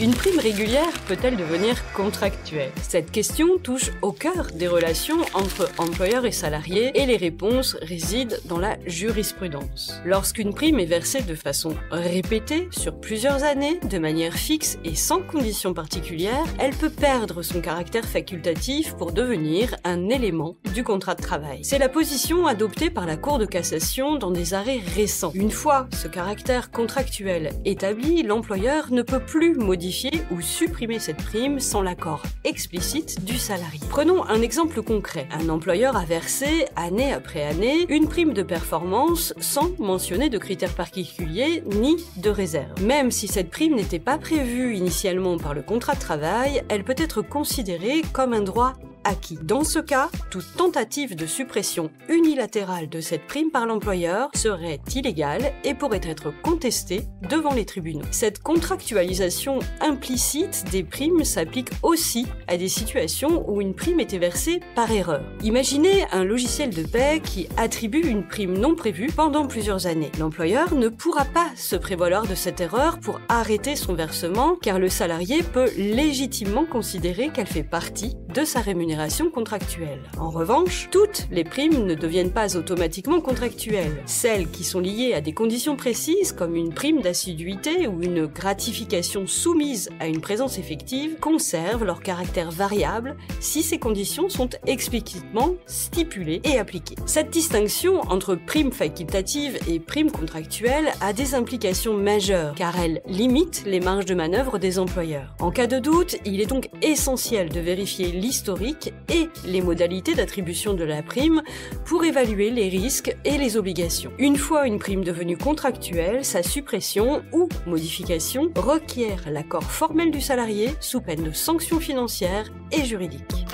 Une prime régulière peut-elle devenir contractuelle? Cette question touche au cœur des relations entre employeurs et salariés et les réponses résident dans la jurisprudence. Lorsqu'une prime est versée de façon répétée sur plusieurs années, de manière fixe et sans conditions particulières, elle peut perdre son caractère facultatif pour devenir un élément du contrat de travail. C'est la position adoptée par la Cour de cassation dans des arrêts récents. Une fois ce caractère contractuel établi, l'employeur ne peut plus modifier ou supprimer cette prime sans l'accord explicite du salarié. Prenons un exemple concret. Un employeur a versé, année après année, une prime de performance sans mentionner de critères particuliers ni de réserve. Même si cette prime n'était pas prévue initialement par le contrat de travail, elle peut être considérée comme un droit acquis. Dans ce cas, toute tentative de suppression unilatérale de cette prime par l'employeur serait illégale et pourrait être contestée devant les tribunaux. Cette contractualisation implicite des primes s'applique aussi à des situations où une prime était versée par erreur. Imaginez un logiciel de paie qui attribue une prime non prévue pendant plusieurs années. L'employeur ne pourra pas se prévaloir de cette erreur pour arrêter son versement car le salarié peut légitimement considérer qu'elle fait partie de sa rémunération contractuelle. En revanche, toutes les primes ne deviennent pas automatiquement contractuelles. Celles qui sont liées à des conditions précises, comme une prime d'assiduité ou une gratification soumise à une présence effective, conservent leur caractère variable si ces conditions sont explicitement stipulées et appliquées. Cette distinction entre prime facultative et prime contractuelle a des implications majeures, car elle limite les marges de manœuvre des employeurs. En cas de doute, il est donc essentiel de vérifier l'historique et les modalités d'attribution de la prime pour évaluer les risques et les obligations. Une fois une prime devenue contractuelle, sa suppression ou modification requiert l'accord formel du salarié sous peine de sanctions financières et juridiques.